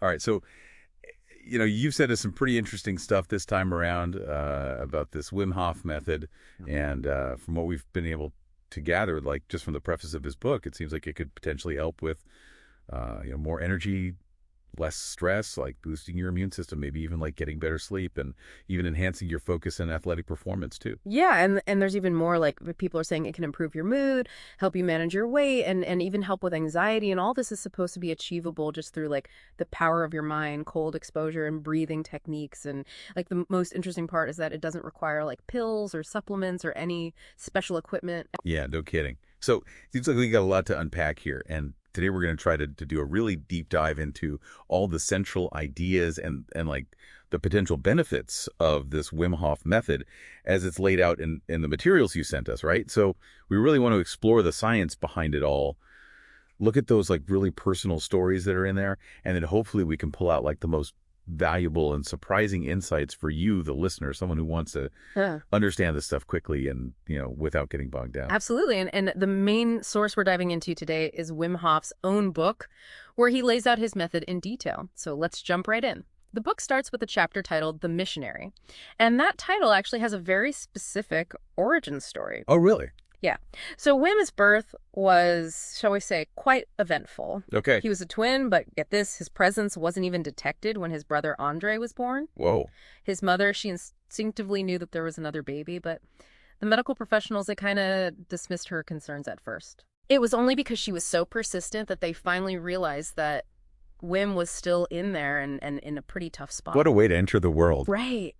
All right. So, you've said us some pretty interesting stuff this time around about this Wim Hof method. And from what we've been able to gather, like just from the preface of his book, it seems like it could potentially help with, more energy, less stress, like boosting your immune system, maybe even like getting better sleep and even enhancing your focus and athletic performance too. Yeah, and there's even more, like people are saying it can improve your mood, help you manage your weight, and even help with anxiety. And all this is supposed to be achievable just through like the power of your mind, cold exposure, and breathing techniques. And like the most interesting part is that it doesn't require like pills or supplements or any special equipment. Yeah, no kidding. So it seems like we got a lot to unpack here. And today we're going to try to do a really deep dive into all the central ideas and like the potential benefits of this Wim Hof method as it's laid out in the materials you sent us, right? So we really want to explore the science behind it all, look at those like really personal stories that are in there, and then hopefully we can pull out like the most valuable and surprising insights for you, the listener, someone who wants to Huh. understand this stuff quickly and, without getting bogged down. Absolutely. And the main source we're diving into today is Wim Hof's own book, where he lays out his method in detail. So let's jump right in. The book starts with a chapter titled The Missionary. And that title actually has a very specific origin story. Oh, really? Yeah. So Wim's birth was, shall we say, quite eventful. Okay. He was a twin, but get this, his presence wasn't even detected when his brother Andre was born. Whoa. His mother, she instinctively knew that there was another baby, but the medical professionals, they kind of dismissed her concerns at first. It was only because she was so persistent that they finally realized that Wim was still in there and in a pretty tough spot. What a way to enter the world. Right.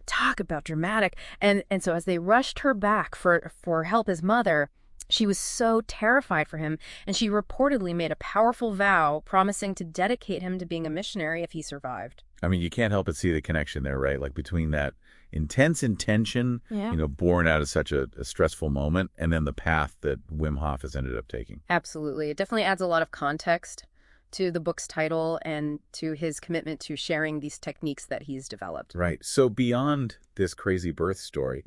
Talk about dramatic. And so as they rushed her back for help as mother, she was so terrified for him, and she reportedly made a powerful vow promising to dedicate him to being a missionary if he survived. I mean, you can't help but see the connection there, right? Like between that intense intention, Yeah. born out of such a stressful moment, and then the path that Wim Hof has ended up taking. Absolutely. It definitely adds a lot of context to the book's title and to his commitment to sharing these techniques that he's developed. Right. So beyond this crazy birth story,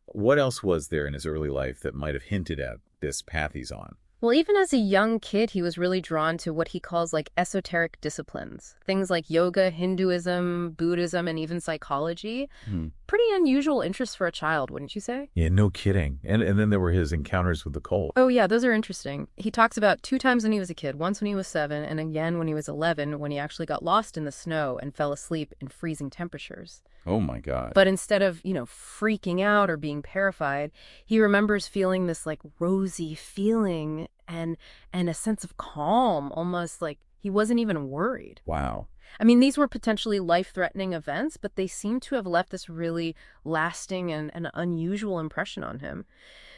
what else was there in his early life that might have hinted at this path he's on? Well, even as a young kid, he was really drawn to what he calls like esoteric disciplines. Things like yoga, Hinduism, Buddhism, and even psychology. Hmm. Pretty unusual interests for a child, wouldn't you say? Yeah, no kidding. And then there were his encounters with the cold. Oh, yeah, those are interesting. He talks about 2 times when he was a kid, once when he was 7, and again when he was 11, when he actually got lost in the snow and fell asleep in freezing temperatures. Oh my God. But instead of, freaking out or being terrified, he remembers feeling this like rosy feeling and a sense of calm, almost like he wasn't even worried. Wow. I mean, these were potentially life-threatening events, but they seem to have left this really lasting and an unusual impression on him.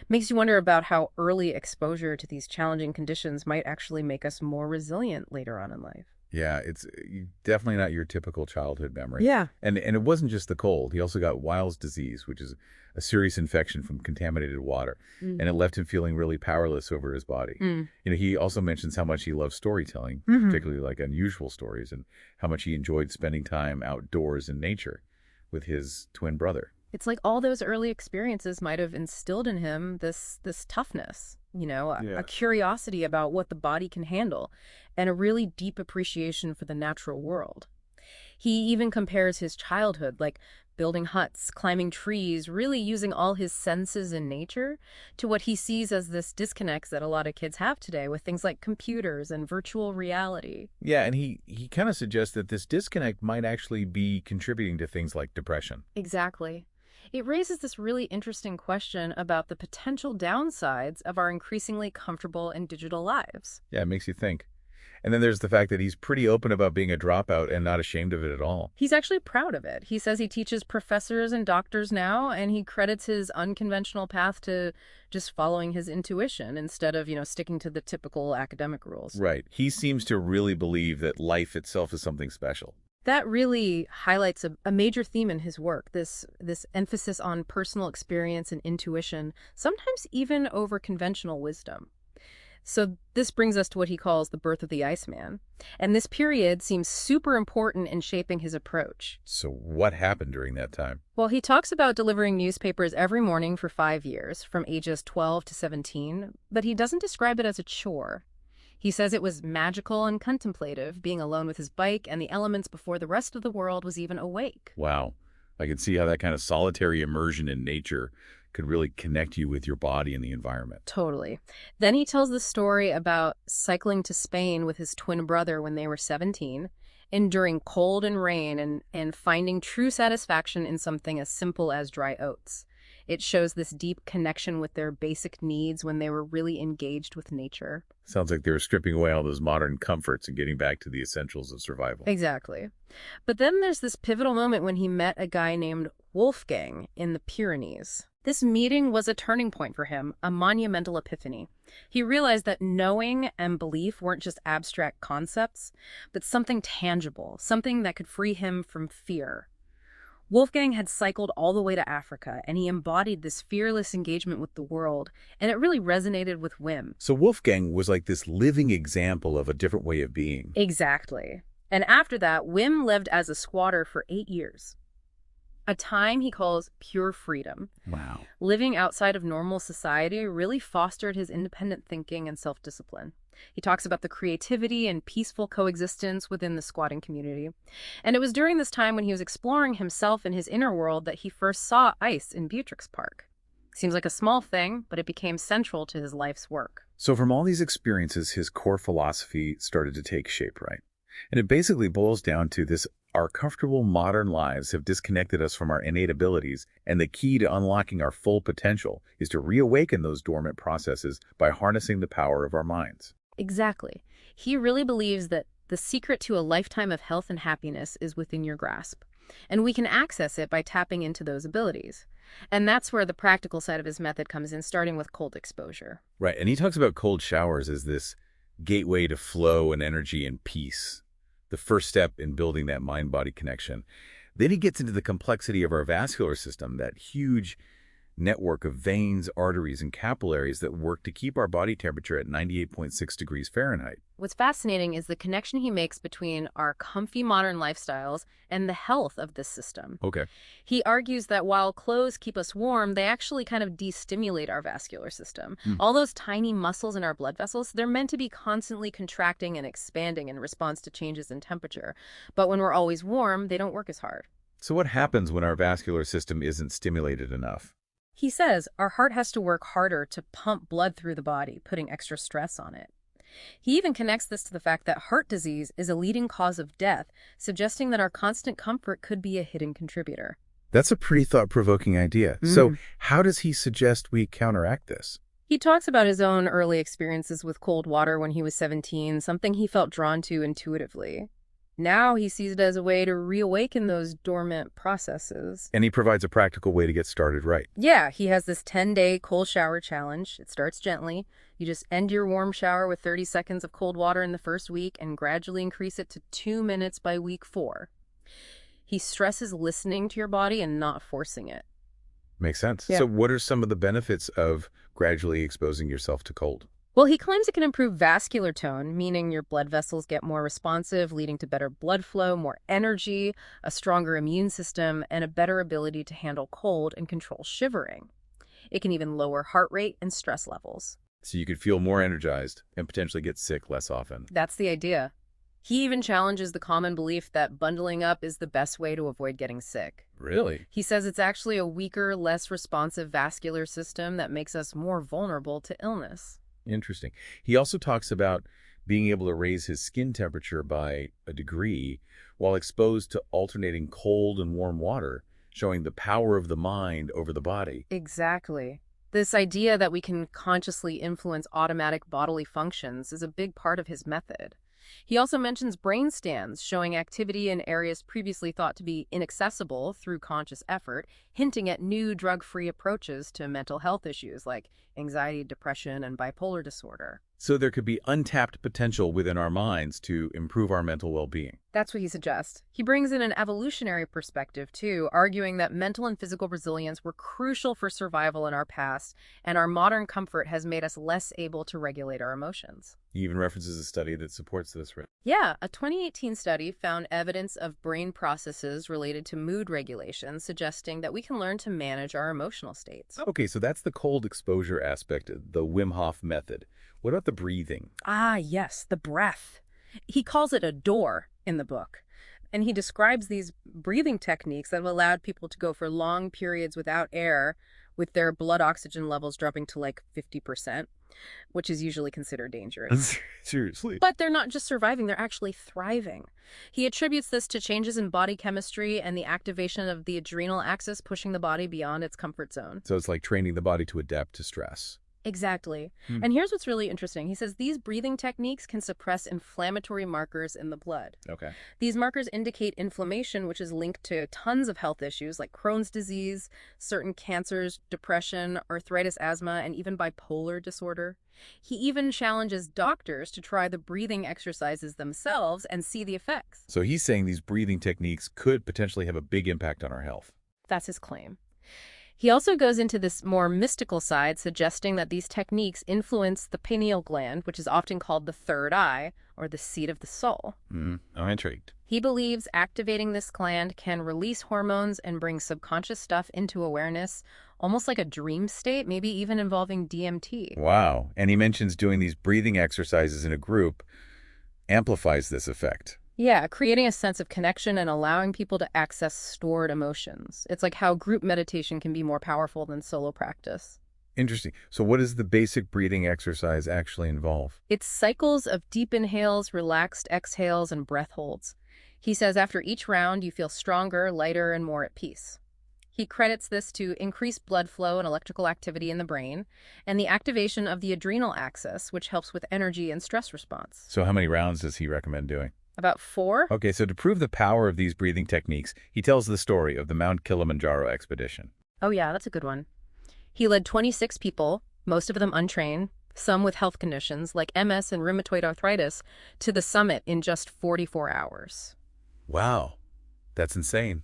Makes you wonder about how early exposure to these challenging conditions might actually make us more resilient later on in life. Yeah, it's definitely not your typical childhood memory. Yeah. And it wasn't just the cold. He also got Weil's disease, which is a serious infection from contaminated water. Mm. And it left him feeling really powerless over his body. Mm. He also mentions how much he loves storytelling, Mhm. particularly like unusual stories, and how much he enjoyed spending time outdoors in nature with his twin brother. It's like all those early experiences might have instilled in him this toughness, Yeah. a curiosity about what the body can handle, and a really deep appreciation for the natural world. He even compares his childhood, like building huts, climbing trees, really using all his senses in nature, to what he sees as this disconnect that a lot of kids have today with things like computers and virtual reality. Yeah, and he kind of suggests that this disconnect might actually be contributing to things like depression. Exactly. It raises this really interesting question about the potential downsides of our increasingly comfortable and digital lives. Yeah, it makes you think. And then there's the fact that he's pretty open about being a dropout and not ashamed of it at all. He's actually proud of it. He says he teaches professors and doctors now, and he credits his unconventional path to just following his intuition instead of, sticking to the typical academic rules. Right. He seems to really believe that life itself is something special. That really highlights a major theme in his work, this emphasis on personal experience and intuition, sometimes even over conventional wisdom. So this brings us to what he calls the birth of the Iceman. And this period seems super important in shaping his approach. So what happened during that time? Well, he talks about delivering newspapers every morning for 5 years, from ages 12 to 17, but he doesn't describe it as a chore. He says it was magical and contemplative, being alone with his bike and the elements before the rest of the world was even awake. Wow. I can see how that kind of solitary immersion in nature could really connect you with your body and the environment. Totally. Then he tells the story about cycling to Spain with his twin brother when they were 17, enduring cold and rain and finding true satisfaction in something as simple as dry oats. It shows this deep connection with their basic needs when they were really engaged with nature. Sounds like they were stripping away all those modern comforts and getting back to the essentials of survival. Exactly. But then there's this pivotal moment when he met a guy named Wolfgang in the Pyrenees. This meeting was a turning point for him, a monumental epiphany. He realized that knowing and belief weren't just abstract concepts, but something tangible, something that could free him from fear. Wolfgang had cycled all the way to Africa, and he embodied this fearless engagement with the world, and it really resonated with Wim. So Wolfgang was like this living example of a different way of being. Exactly. And after that, Wim lived as a squatter for 8 years. A time he calls pure freedom. Wow. Living outside of normal society really fostered his independent thinking and self-discipline. He talks about the creativity and peaceful coexistence within the squatting community. And it was during this time when he was exploring himself and his inner world that he first saw ice in Beatrix Park. Seems like a small thing, but it became central to his life's work. So from all these experiences, his core philosophy started to take shape, right? And it basically boils down to this: our comfortable modern lives have disconnected us from our innate abilities, and the key to unlocking our full potential is to reawaken those dormant processes by harnessing the power of our minds. Exactly. He really believes that the secret to a lifetime of health and happiness is within your grasp, and we can access it by tapping into those abilities. And that's where the practical side of his method comes in, starting with cold exposure. Right, and he talks about cold showers as this gateway to flow and energy and peace, the first step in building that mind-body connection. Then he gets into the complexity of our vascular system, that huge network of veins, arteries, and capillaries that work to keep our body temperature at 98.6 degrees Fahrenheit. What's fascinating is the connection he makes between our comfy modern lifestyles and the health of this system. Okay. He argues that while clothes keep us warm, they actually kind of destimulate our vascular system. All those tiny muscles in our blood vessels, they're meant to be constantly contracting and expanding in response to changes in temperature. But when we're always warm, they don't work as hard. So what happens when our vascular system isn't stimulated enough? He says our heart has to work harder to pump blood through the body, putting extra stress on it. He even connects this to the fact that heart disease is a leading cause of death, suggesting that our constant comfort could be a hidden contributor. That's a pretty thought-provoking idea. So how does he suggest we counteract this? He talks about his own early experiences with cold water when he was 17, something he felt drawn to intuitively. Now he sees it as a way to reawaken those dormant processes. And he provides a practical way to get started right. Yeah, he has this 10-day cold shower challenge. It starts gently. You just end your warm shower with 30 seconds of cold water in the first week and gradually increase it to 2 minutes by week 4. He stresses listening to your body and not forcing it. Makes sense. Yeah. So what are some of the benefits of gradually exposing yourself to cold? Well, he claims it can improve vascular tone, meaning your blood vessels get more responsive, leading to better blood flow, more energy, a stronger immune system, and a better ability to handle cold and control shivering. It can even lower heart rate and stress levels. So you could feel more energized and potentially get sick less often. That's the idea. He even challenges the common belief that bundling up is the best way to avoid getting sick. Really? He says it's actually a weaker, less responsive vascular system that makes us more vulnerable to illness. Interesting. He also talks about being able to raise his skin temperature by a degree while exposed to alternating cold and warm water, showing the power of the mind over the body. Exactly. This idea that we can consciously influence automatic bodily functions is a big part of his method. He also mentions brain scans showing activity in areas previously thought to be inaccessible through conscious effort, hinting at new drug-free approaches to mental health issues like anxiety, depression, and bipolar disorder. So there could be untapped potential within our minds to improve our mental well-being. That's what he suggests. He brings in an evolutionary perspective, too, arguing that mental and physical resilience were crucial for survival in our past, and our modern comfort has made us less able to regulate our emotions. He even references a study that supports this. Yeah, a 2018 study found evidence of brain processes related to mood regulation, suggesting that we can learn to manage our emotional states. Okay, so that's the cold exposure aspect, the Wim Hof Method. What about the breathing? Ah, yes, the breath. He calls it a door in the book. And he describes these breathing techniques that have allowed people to go for long periods without air, with their blood oxygen levels dropping to like 50%, which is usually considered dangerous. Seriously. But they're not just surviving, they're actually thriving. He attributes this to changes in body chemistry and the activation of the adrenal axis, pushing the body beyond its comfort zone. So it's like training the body to adapt to stress. Exactly. Hmm. And here's what's really interesting. He says these breathing techniques can suppress inflammatory markers in the blood. Okay. These markers indicate inflammation, which is linked to tons of health issues like Crohn's disease, certain cancers, depression, arthritis, asthma, and even bipolar disorder. He even challenges doctors to try the breathing exercises themselves and see the effects. So he's saying these breathing techniques could potentially have a big impact on our health. That's his claim. He also goes into this more mystical side, suggesting that these techniques influence the pineal gland, which is often called the third eye, or the seat of the soul. I'm intrigued. He believes activating this gland can release hormones and bring subconscious stuff into awareness, almost like a dream state, maybe even involving DMT. Wow. And he mentions doing these breathing exercises in a group amplifies this effect. Yeah, creating a sense of connection and allowing people to access stored emotions. It's like how group meditation can be more powerful than solo practice. Interesting. So what does the basic breathing exercise actually involve? It's cycles of deep inhales, relaxed exhales, and breath holds. He says after each round, you feel stronger, lighter, and more at peace. He credits this to increased blood flow and electrical activity in the brain, and the activation of the adrenal axis, which helps with energy and stress response. So how many rounds does he recommend doing? About 4? Okay, so to prove the power of these breathing techniques, he tells the story of the Mount Kilimanjaro expedition. Oh yeah, that's a good one. He led 26 people, most of them untrained, some with health conditions like MS and rheumatoid arthritis, to the summit in just 44 hours. Wow, that's insane.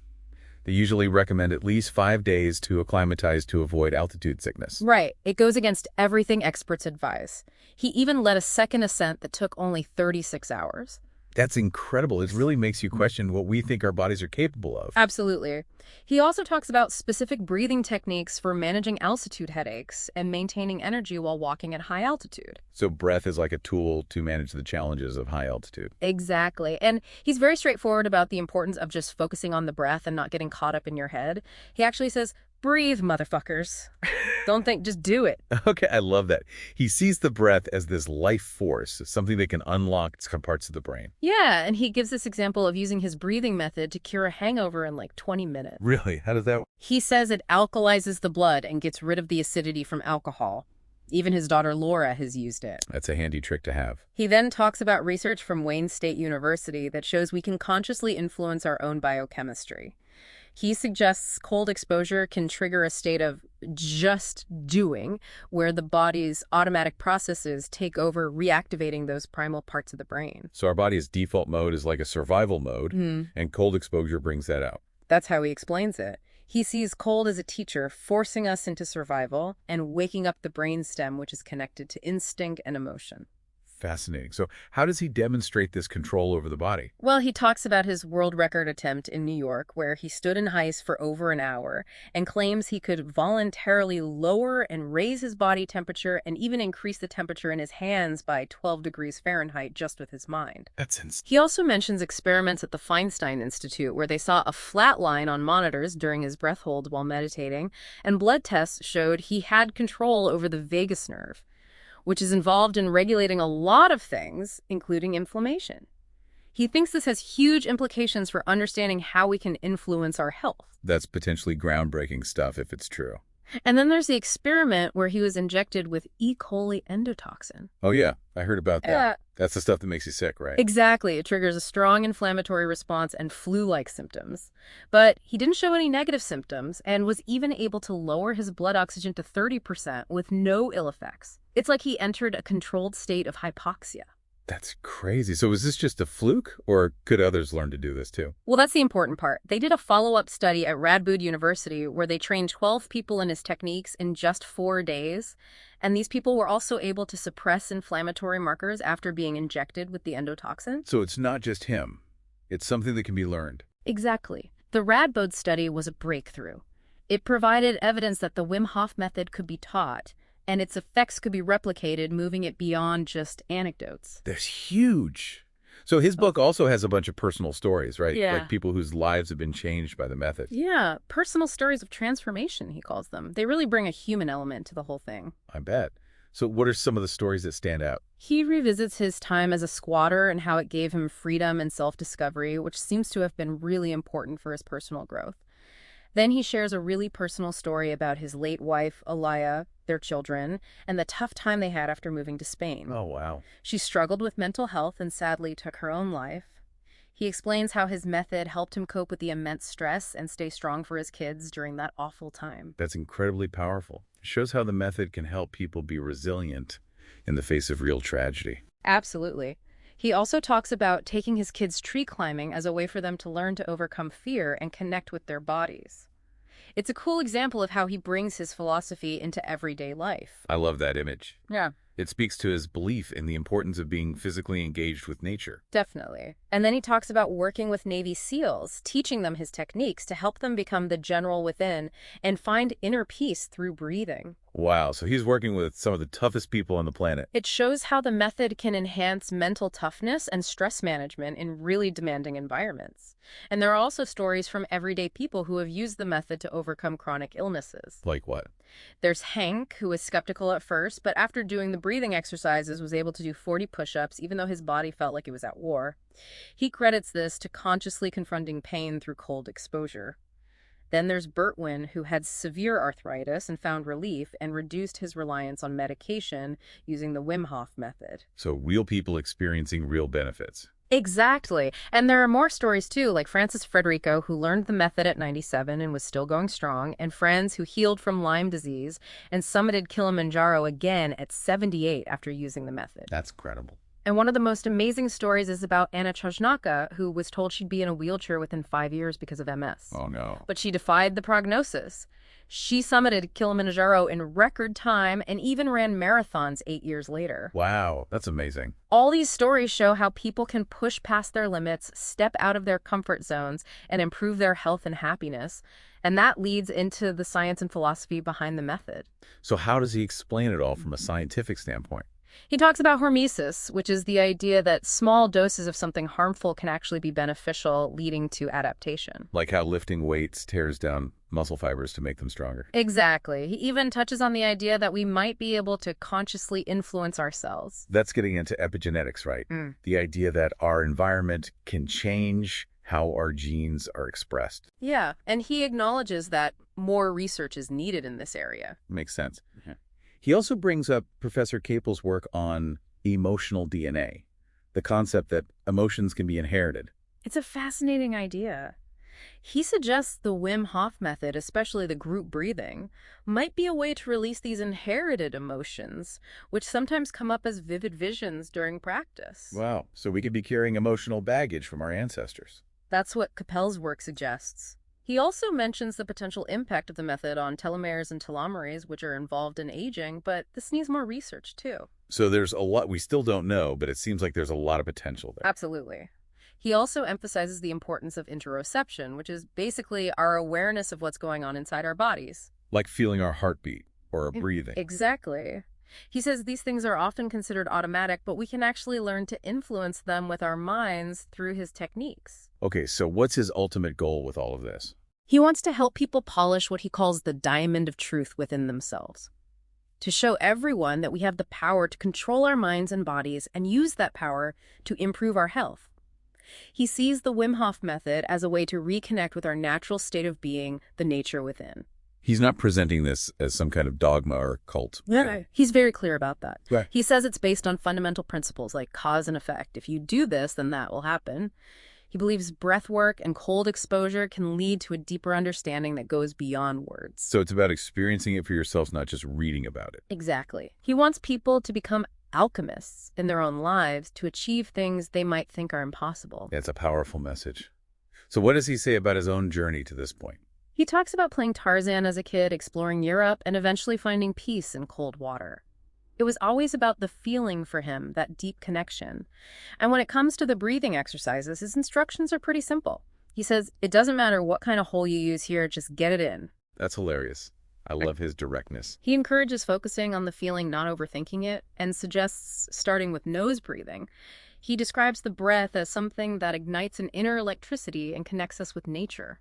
They usually recommend at least 5 days to acclimatize to avoid altitude sickness. Right. It goes against everything experts advise. He even led a second ascent that took only 36 hours. That's incredible. It really makes you question what we think our bodies are capable of. Absolutely. He also talks about specific breathing techniques for managing altitude headaches and maintaining energy while walking at high altitude. So breath is like a tool to manage the challenges of high altitude. Exactly. And he's very straightforward about the importance of just focusing on the breath and not getting caught up in your head. He actually says, breathe, motherfuckers. Don't think, just do it. Okay, I love that. He sees the breath as this life force, something that can unlock some parts of the brain. Yeah, and he gives this example of using his breathing method to cure a hangover in like 20 minutes. Really? How does that work? He says it alkalizes the blood and gets rid of the acidity from alcohol. Even his daughter Laura has used it. That's a handy trick to have. He then talks about research from Wayne State University that shows we can consciously influence our own biochemistry. He suggests cold exposure can trigger a state of just doing, where the body's automatic processes take over, reactivating those primal parts of the brain. So our body's default mode is like a survival mode, and cold exposure brings that out. That's how he explains it. He sees cold as a teacher, forcing us into survival and waking up the brainstem, which is connected to instinct and emotion. Fascinating. So how does he demonstrate this control over the body? Well, he talks about his world record attempt in New York, where he stood in ice for over an hour and claims he could voluntarily lower and raise his body temperature and even increase the temperature in his hands by 12 degrees Fahrenheit just with his mind. That's insane. He also mentions experiments at the Feinstein Institute where they saw a flat line on monitors during his breath hold while meditating, and blood tests showed he had control over the vagus nerve, which is involved in regulating a lot of things, including inflammation. He thinks this has huge implications for understanding how we can influence our health. That's potentially groundbreaking stuff if it's true. And then there's the experiment where he was injected with E. coli endotoxin. Oh, yeah. I heard about that. Yeah. That's the stuff that makes you sick, right? Exactly. It triggers a strong inflammatory response and flu-like symptoms. But he didn't show any negative symptoms and was even able to lower his blood oxygen to 30% with no ill effects. It's like he entered a controlled state of hypoxia. That's crazy. So is this just a fluke, or could others learn to do this too? Well, that's the important part. They did a follow-up study at Radboud University where they trained 12 people in his techniques in just 4 days. And these people were also able to suppress inflammatory markers after being injected with the endotoxin. So it's not just him. It's something that can be learned. Exactly. The Radboud study was a breakthrough. It provided evidence that the Wim Hof method could be taught, and its effects could be replicated, moving it beyond just anecdotes. That's huge. So his book also has a bunch of personal stories, right? Like Yeah. people whose lives have been changed by the method. Yeah, personal stories of transformation, he calls them. They really bring a human element to the whole thing. I bet. So what are some of the stories that stand out? He revisits his time as a squatter and how it gave him freedom and self-discovery, which seems to have been really important for his personal growth. Then he shares a really personal story about his late wife, Alaya, their children, and the tough time they had after moving to Spain. Oh, wow. She struggled with mental health and sadly took her own life. He explains how his method helped him cope with the immense stress and stay strong for his kids during that awful time. That's incredibly powerful. It shows how the method can help people be resilient in the face of real tragedy. Absolutely. He also talks about taking his kids tree climbing as a way for them to learn to overcome fear and connect with their bodies. It's a cool example of how he brings his philosophy into everyday life. I love that image. Yeah. It speaks to his belief in the importance of being physically engaged with nature. Definitely. And then he talks about working with Navy SEALs, teaching them his techniques to help them become the general within and find inner peace through breathing. Wow, so he's working with some of the toughest people on the planet. It shows how the method can enhance mental toughness and stress management in really demanding environments. And there are also stories from everyday people who have used the method to overcome chronic illnesses. Like what? There's Hank, who was skeptical at first, but after doing the breathing exercises was able to do 40 push-ups even though his body felt like it was at war. He credits this to consciously confronting pain through cold exposure. Then there's Bertwin, who had severe arthritis and found relief and reduced his reliance on medication using the Wim Hof Method. So real people experiencing real benefits. Exactly. And there are more stories too, like Francis Frederico, who learned the method at 97 and was still going strong, and friends who healed from Lyme disease and summited Kilimanjaro again at 78 after using the method. That's credible. And one of the most amazing stories is about Anna Chojnaka, who was told she'd be in a wheelchair within 5 years because of MS. Oh, no. But she defied the prognosis. She summited Kilimanjaro in record time and even ran marathons 8 years later. Wow, that's amazing. All these stories show how people can push past their limits, step out of their comfort zones, and improve their health and happiness. And that leads into the science and philosophy behind the method. So how does he explain it all from a scientific standpoint? He talks about hormesis, which is the idea that small doses of something harmful can actually be beneficial, leading to adaptation. Like how lifting weights tears down muscle fibers to make them stronger. Exactly. He even touches on the idea that we might be able to consciously influence our cells. That's getting into epigenetics, right? The idea that our environment can change how our genes are expressed. Yeah, and he acknowledges that more research is needed in this area. Makes sense. He also brings up Professor Capel's work on emotional DNA, the concept that emotions can be inherited. It's a fascinating idea. He suggests the Wim Hof method, especially the group breathing, might be a way to release these inherited emotions, which sometimes come up as vivid visions during practice. Wow, so we could be carrying emotional baggage from our ancestors. That's what Capel's work suggests. He also mentions the potential impact of the method on telomeres and telomerase, which are involved in aging, but this needs more research too. So there's a lot we still don't know, but it seems like there's a lot of potential there. Absolutely. He also emphasizes the importance of interoception, which is basically our awareness of what's going on inside our bodies. Like feeling our heartbeat or our breathing. Exactly. He says these things are often considered automatic, but we can actually learn to influence them with our minds through his techniques. Okay, so what's his ultimate goal with all of this? He wants to help people polish what he calls the diamond of truth within themselves, to show everyone that we have the power to control our minds and bodies and use that power to improve our health. He sees the Wim Hof method as a way to reconnect with our natural state of being, the nature within. He's not presenting this as some kind of dogma or cult. Yeah, he's very clear about that. Right. He says it's based on fundamental principles like cause and effect. If you do this, then that will happen. He believes breath work and cold exposure can lead to a deeper understanding that goes beyond words. So it's about experiencing it for yourselves, not just reading about it. Exactly. He wants people to become alchemists in their own lives to achieve things they might think are impossible. Yeah, it's a powerful message. So what does he say about his own journey to this point? He talks about playing Tarzan as a kid, exploring Europe, and eventually finding peace in cold water. It was always about the feeling for him, that deep connection. And when it comes to the breathing exercises, his instructions are pretty simple. He says, it doesn't matter what kind of hole you use here, just get it in. That's hilarious. I love his directness. He encourages focusing on the feeling, not overthinking it, and suggests starting with nose breathing. He describes the breath as something that ignites an inner electricity and connects us with nature.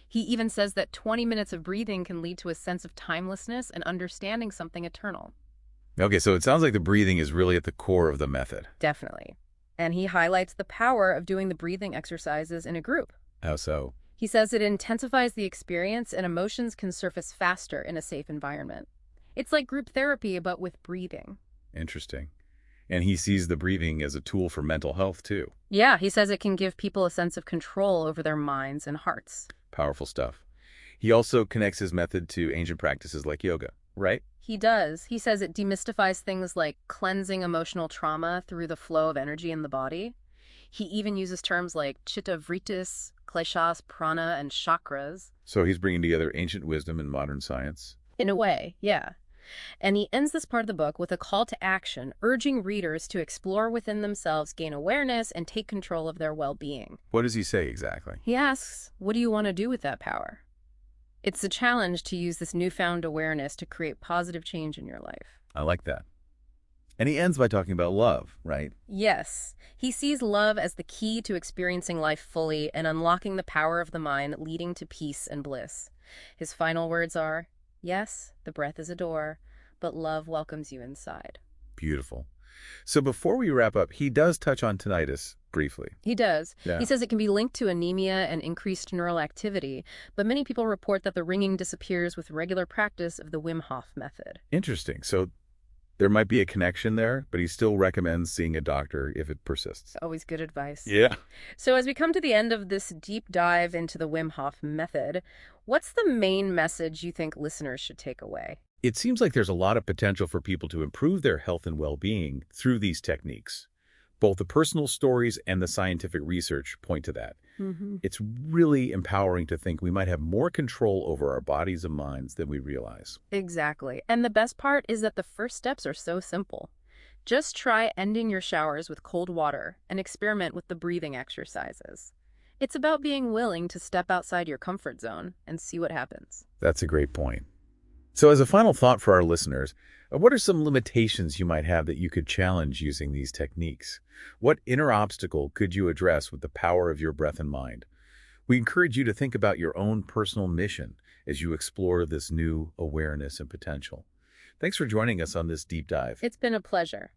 He even says that 20 minutes of breathing can lead to a sense of timelessness and understanding something eternal. Okay, so it sounds like the breathing is really at the core of the method. Definitely. And he highlights the power of doing the breathing exercises in a group. How so? He says it intensifies the experience and emotions can surface faster in a safe environment. It's like group therapy, but with breathing. Interesting. And he sees the breathing as a tool for mental health, too. Yeah, he says it can give people a sense of control over their minds and hearts. Powerful stuff. He also connects his method to ancient practices like yoga, right? He does. He says it demystifies things like cleansing emotional trauma through the flow of energy in the body. He even uses terms like chitta vritis, kleshas, prana, and chakras. So he's bringing together ancient wisdom and modern science. In a way, yeah. And he ends this part of the book with a call to action, urging readers to explore within themselves, gain awareness, and take control of their well-being. What does he say exactly? He asks, what do you want to do with that power? It's a challenge to use this newfound awareness to create positive change in your life. I like that. And he ends by talking about love, right? Yes, he sees love as the key to experiencing life fully and unlocking the power of the mind, leading to peace and bliss. His final words are, yes, the breath is a door, but love welcomes you inside. Beautiful. So before we wrap up, he does touch on tinnitus briefly. He does. Yeah. He says it can be linked to anemia and increased neural activity, but many people report that the ringing disappears with regular practice of the Wim Hof Method. Interesting. So there might be a connection there, but he still recommends seeing a doctor if it persists. Always good advice. Yeah. So as we come to the end of this deep dive into the Wim Hof Method, what's the main message you think listeners should take away? It seems like there's a lot of potential for people to improve their health and well-being through these techniques. Both the personal stories and the scientific research point to that. It's really empowering to think we might have more control over our bodies and minds than we realize. Exactly. And the best part is that the first steps are so simple. Just try ending your showers with cold water and experiment with the breathing exercises. It's about being willing to step outside your comfort zone and see what happens. That's a great point. So as a final thought for our listeners, what are some limitations you might have that you could challenge using these techniques? What inner obstacle could you address with the power of your breath and mind? We encourage you to think about your own personal mission as you explore this new awareness and potential. Thanks for joining us on this deep dive. It's been a pleasure.